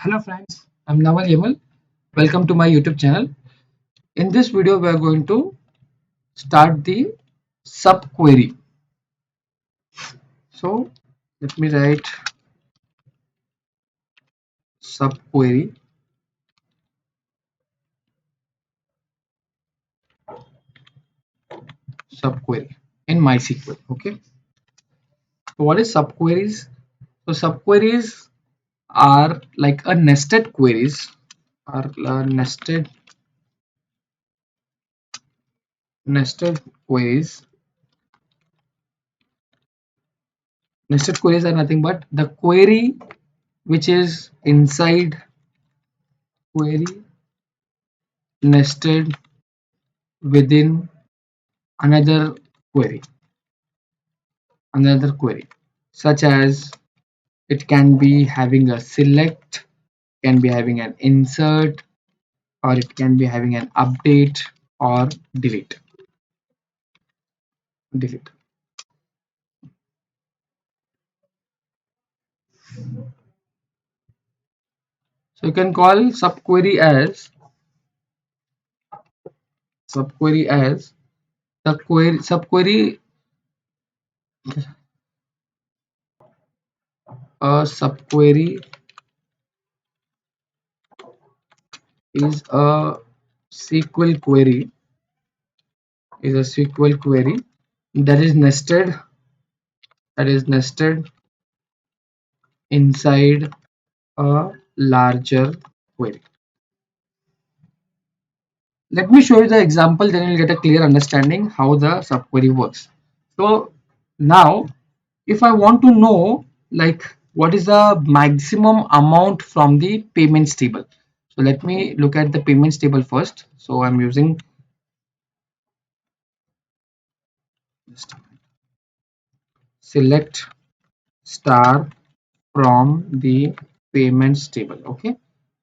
Hello friends, I'm Naval Yamal. Welcome to my YouTube channel. In this video, we are going to start the subquery. So let me write subquery, subquery in MySQL. Okay. So what is subqueries? So subqueries are like a nested queries, are nested queries. Nested queries are nothing but the query which is inside query nested within another query such as it can be having a select, can be having an insert, or it can be having an update or delete. So you can call subquery as the query. Subquery is a SQL query that is nested inside a larger query. Let me show you the example, then you'll get a clear understanding how the subquery works. So now if I want to know like what is the maximum amount from the payments table, so let me look at the payments table first. So I'm using select star from the payments table. Okay,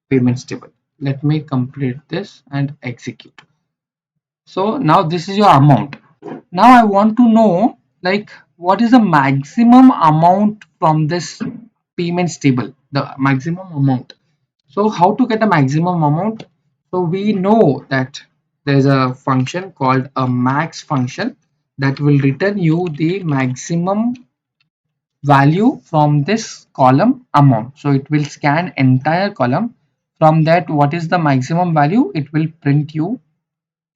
payments table. Let me complete this and execute. So now this is your amount. Now I want to know like what is the maximum amount from this payments table, the maximum amount. So how to get a maximum amount? So we know that there is a function called a max function that will return you the maximum value from this column amount. So it will scan entire column. From that, what is the maximum value? It will print you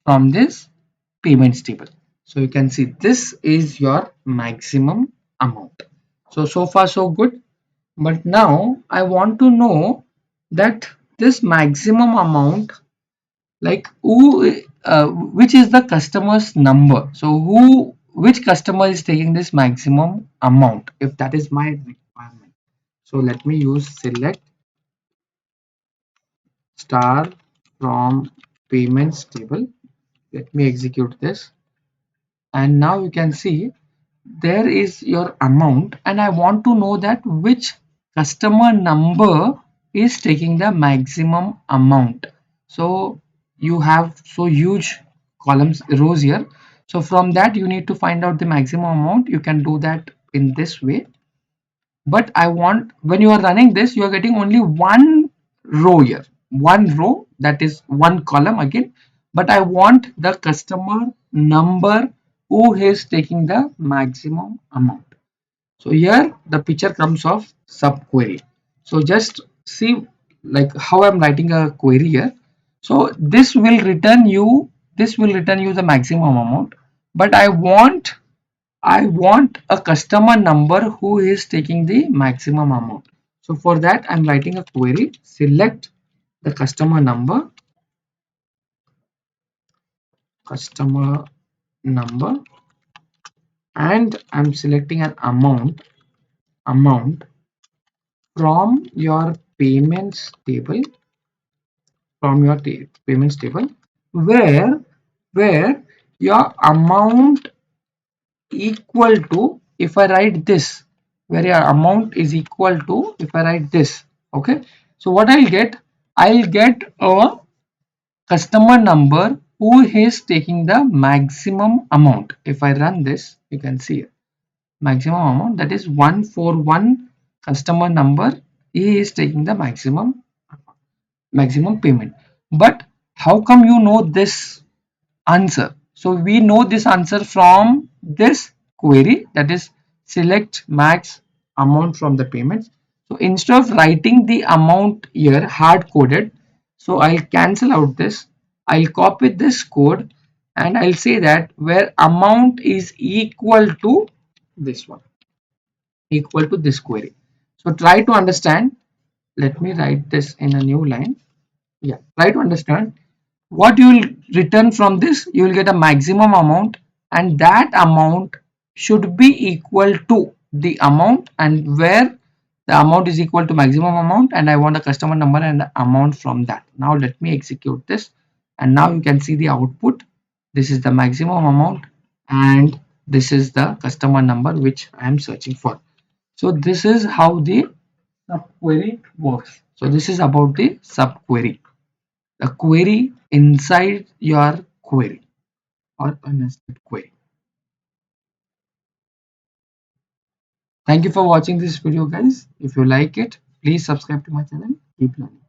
from this payments table. So you can see this is your maximum amount. So far so good. But now I want to know that this maximum amount, like which is the customer's number. So which customer is taking this maximum amount, if that is my requirement. So let me use select star from payments table. Let me execute this. And now you can see there is your amount, and I want to know that which customer number is taking the maximum amount. So you have so huge columns rows here, so from that you need to find out the maximum amount. You can do that in this way, but I want, when you are running this, you are getting only one row here, one row, that is one column again, but I want the customer number who is taking the maximum amount. So here the picture comes of subquery. So just see like how I'm writing a query here. So this will return you the maximum amount, but I want a customer number who is taking the maximum amount. So for that I'm writing a query, select the customer number, and I'm selecting an amount from your payments table, payments table, where where your amount equal to, if I write this, where your amount is equal to, if I write this. Okay, so what I'll get a customer number who is taking the maximum amount. If I run this, you can see maximum amount, that is 141 customer number. He is taking the maximum maximum payment. But how come you know this answer? So we know this answer from this query, that is select max amount from the payments. So instead of writing the amount here hard coded, so I'll cancel out this, I'll copy this code, and I'll say that where amount is equal to this one, equal to this query. So try to understand. Let me write this in a new line. Yeah, try to understand what you will return from this. You will get a maximum amount, and that amount should be equal to the amount, and where the amount is equal to maximum amount, and I want a customer number and the amount from that. Now let me execute this, and now you can see the output. This is the maximum amount, and this is the customer number which I am searching for. So this is how the subquery works. So this is about the subquery, a query inside your query or a nested query. Thank you for watching this video, guys. If you like it, please subscribe to my channel. Keep learning.